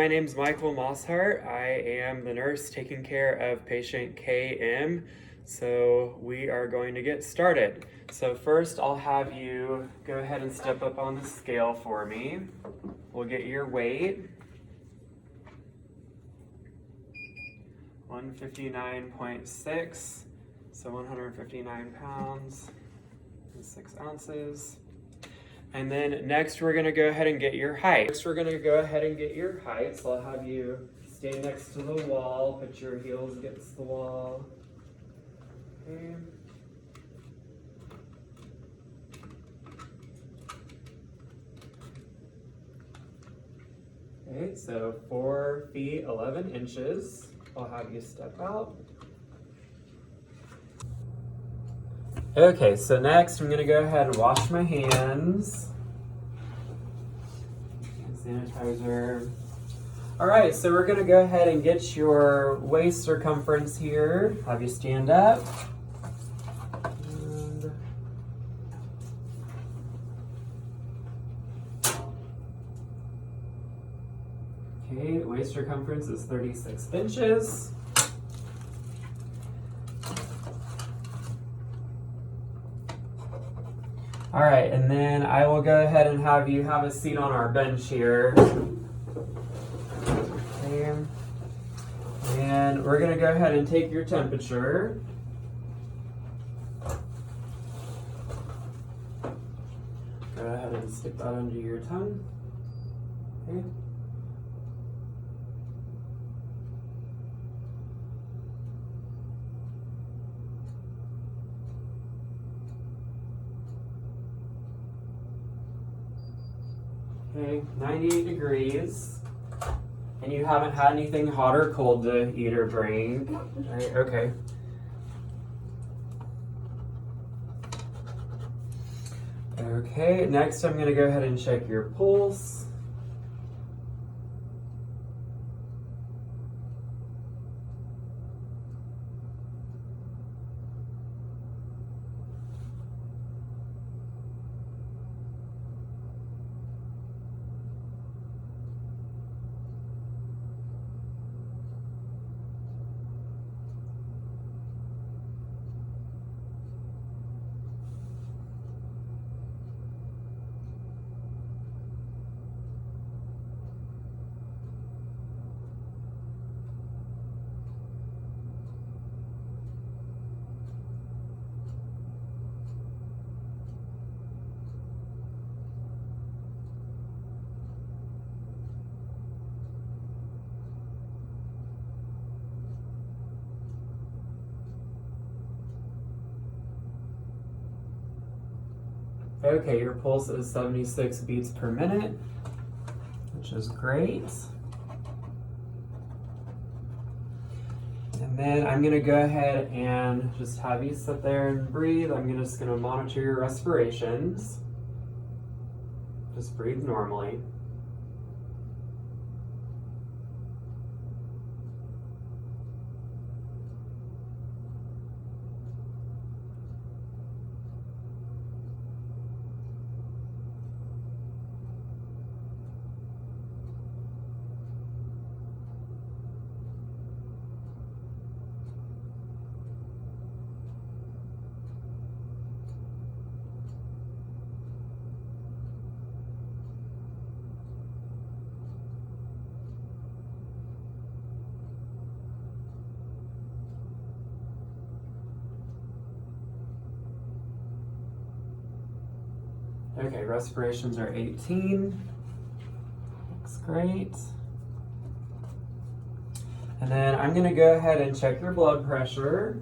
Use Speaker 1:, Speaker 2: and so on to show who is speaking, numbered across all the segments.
Speaker 1: My name's Michael Mosshart. I am the nurse taking care of patient KM. So we are going to get started. So first I'll have you go ahead and step up on the scale for me. We'll get your weight. 159.6, so 159 pounds and 6 ounces. And then next we're gonna go ahead and get your height. Next we're gonna go ahead and get your height. So I'll have you stand next to the wall, put your heels against the wall. Okay. Okay, so 4 feet 11 inches. I'll have you step out. Okay, so next I'm gonna go ahead and wash my hands. Hand sanitizer. All right, so we're gonna go ahead and get your waist circumference here. Have you stand up. And okay, waist circumference is 36 inches. All right, and then I will go ahead and have you have a seat on our bench here. Okay. And we're gonna go ahead and take your temperature. Go ahead and stick that under your tongue. Okay. Okay, 98 degrees. And you haven't had anything hot or cold to eat or drink. Right, okay. Okay, next I'm gonna go ahead and check your pulse. Okay, your pulse is 76 beats per minute, which is great. And then I'm gonna go ahead and just have you sit there and breathe. I'm just gonna monitor your respirations. Just breathe normally. Okay, respirations are 18. Looks great. And then I'm gonna go ahead and check your blood pressure.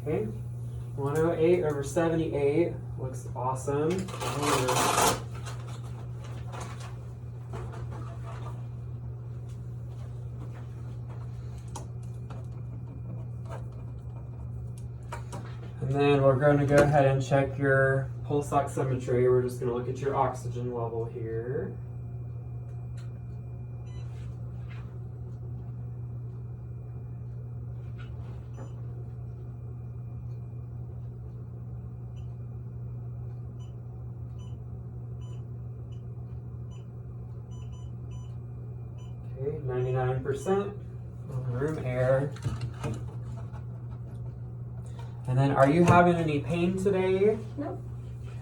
Speaker 1: Okay. 108 over 78 looks awesome. And then we're going to go ahead and check your pulse oximetry. We're just going to look at your oxygen level here. Okay, 99% room air. And then, are you having any pain today?
Speaker 2: No.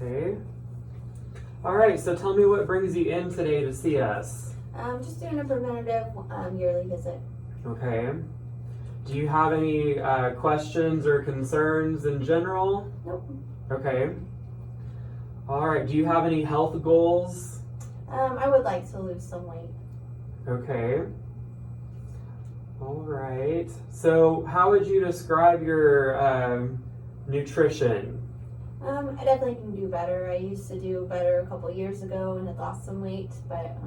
Speaker 1: Okay. All right, so tell me what brings you in today to see us.
Speaker 2: Just doing a preventative yearly visit.
Speaker 1: Okay. Do you have any questions or concerns in general?
Speaker 2: Nope.
Speaker 1: Okay. All right, do you have any health goals?
Speaker 2: I would like to lose some weight.
Speaker 1: Okay. All right. So, how would you describe your nutrition?
Speaker 2: I definitely can do better. I used to do better a couple years ago and had lost some weight, but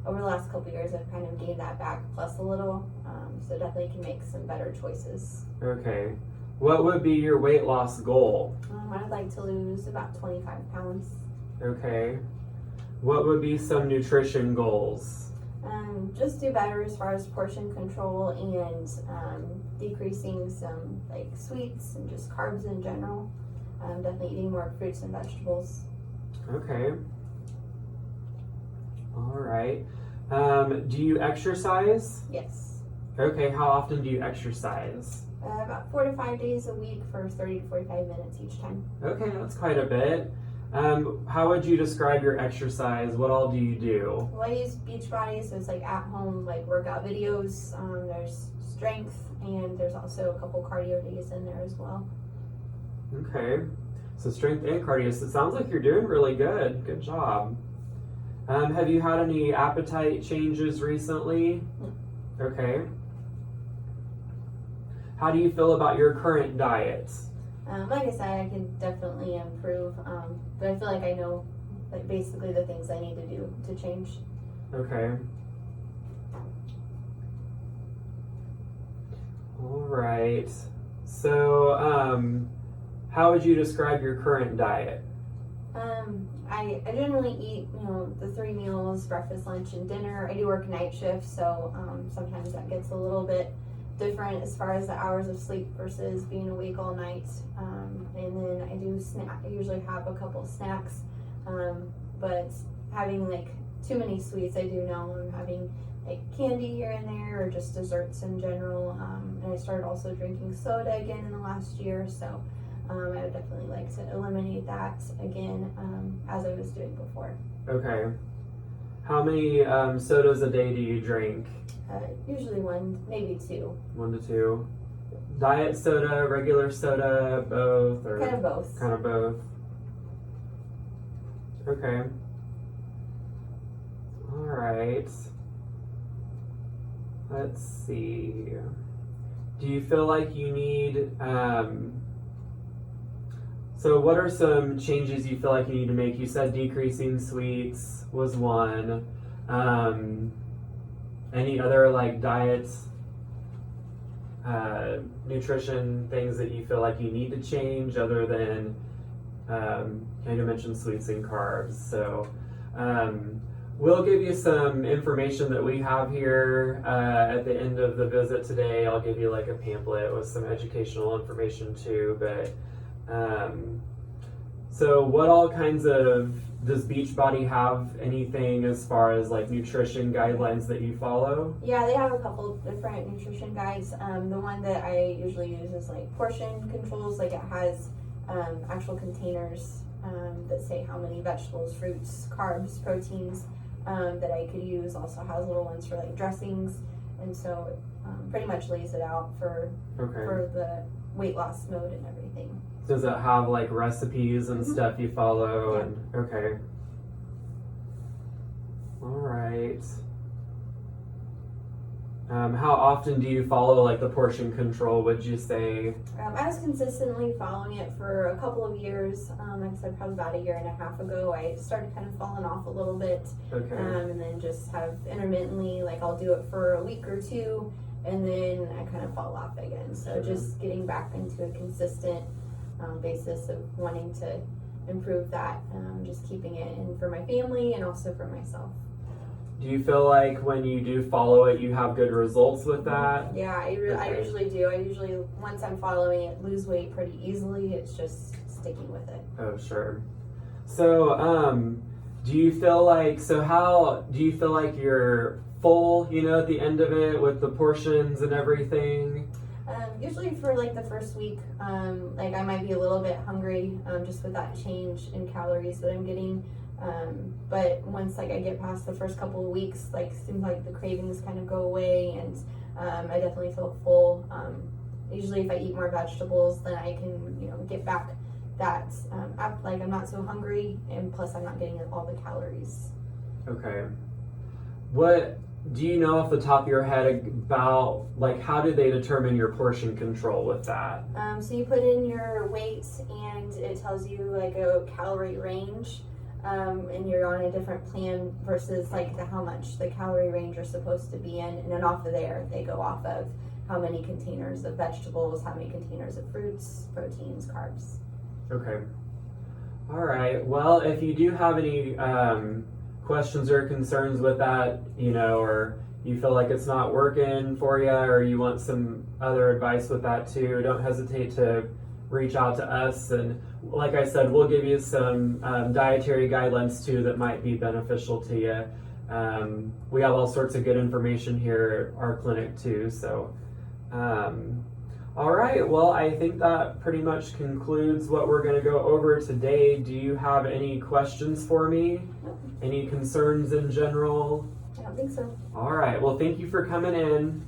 Speaker 2: over the last couple years I've kind of gained that back plus a little. So definitely can make some better choices.
Speaker 1: Okay. What would be your weight loss goal?
Speaker 2: I'd like to lose about 25 pounds.
Speaker 1: Okay. What would be some nutrition goals?
Speaker 2: Just do better as far as portion control and decreasing some like sweets and just carbs in general. Definitely eating more fruits and vegetables.
Speaker 1: Okay. All right. Do you exercise?
Speaker 2: Yes.
Speaker 1: Okay. How often do you exercise?
Speaker 2: About 4 to 5 days a week for 30 to 45 minutes each time.
Speaker 1: Okay, that's quite a bit. How would you describe your exercise? What all do you do?
Speaker 2: Well, I use Beachbody, so it's like at home, like workout videos. There's strength, and there's also a couple cardio days in there as well.
Speaker 1: Okay, so strength and cardio. So it sounds like you're doing really good. Good job. Have you had any appetite changes recently?
Speaker 2: No.
Speaker 1: Okay. How do you feel about your current diet?
Speaker 2: Like I said, I can definitely improve, but I feel like I know like basically the things I need to do to change.
Speaker 1: Okay. All right. So, how would you describe your current diet?
Speaker 2: I generally eat, the 3 meals, breakfast, lunch, and dinner. I do work night shifts, so sometimes that gets a little bit different as far as the hours of sleep versus being awake all night. And then I do snack. I usually have a couple snacks, but having like too many sweets, I do know I'm having like candy here and there or just desserts in general. And I started also drinking soda again in the last year, so I would definitely like to eliminate that again as I was doing before.
Speaker 1: Okay. How many sodas a day do you drink?
Speaker 2: Usually 1, maybe 2.
Speaker 1: 1 to 2. Diet soda, regular soda, both, or
Speaker 2: Kind of both.
Speaker 1: kind of both. Okay. All right. Let's see. Do you feel like you need so what are some changes you feel like you need to make? You said decreasing sweets was one. Any other like diets, nutrition things that you feel like you need to change other than, I mentioned sweets and carbs. So we'll give you some information that we have here at the end of the visit today. I'll give you like a pamphlet with some educational information too. But so what all kinds of, does Beachbody have anything as far as like nutrition guidelines that you follow?
Speaker 2: Yeah, they have a couple different nutrition guides. The one that I usually use is like portion controls. Like it has actual containers that say how many vegetables, fruits, carbs, proteins that I could use. Also has little ones for like dressings, and so it pretty much lays it out for the weight loss mode and everything.
Speaker 1: Does it have like recipes and stuff you follow?
Speaker 2: Yeah.
Speaker 1: And okay. All right. How often do you follow like the portion control, would you say?
Speaker 2: I was consistently following it for a couple of years. Like I said, probably about a year and a half ago, I started kind of falling off a little bit.
Speaker 1: Okay.
Speaker 2: And then just have intermittently, like I'll do it for a week or two, and then I kind of fall off again. So
Speaker 1: Sure.
Speaker 2: just getting back into a consistent basis of wanting to improve that, just keeping it in for my family and also for myself.
Speaker 1: Do you feel like when you do follow it, you have good results with that?
Speaker 2: Yeah, I
Speaker 1: Okay.
Speaker 2: usually do. I usually, once I'm following it, lose weight pretty easily. It's just sticking with it.
Speaker 1: Oh, sure. So, do you feel like, how do you feel like you're full, at the end of it with the portions and everything?
Speaker 2: Usually for like the first week, like I might be a little bit hungry, just with that change in calories that I'm getting. But once like I get past the first couple of weeks, like seems like the cravings kind of go away, and I definitely feel full. Usually if I eat more vegetables, then I can, get back that, like I'm not so hungry, and plus I'm not getting all the calories.
Speaker 1: Okay. What do you know off the top of your head about, like, how do they determine your portion control with that?
Speaker 2: So you put in your weight, and it tells you like a calorie range. And you're on a different plan versus like how much the calorie range you're supposed to be in, and then off of there they go off of how many containers of vegetables, how many containers of fruits, proteins, carbs.
Speaker 1: Okay. All right. Well, if you do have any questions or concerns with that, or you feel like it's not working for you, or you want some other advice with that too, don't hesitate to reach out to us. And like I said, we'll give you some dietary guidelines too that might be beneficial to you. We have all sorts of good information here at our clinic too. So, all right. Well, I think that pretty much concludes what we're going to go over today. Do you have any questions for me?
Speaker 2: Nope.
Speaker 1: Any concerns in general?
Speaker 2: I don't think so.
Speaker 1: All right. Well, thank you for coming in.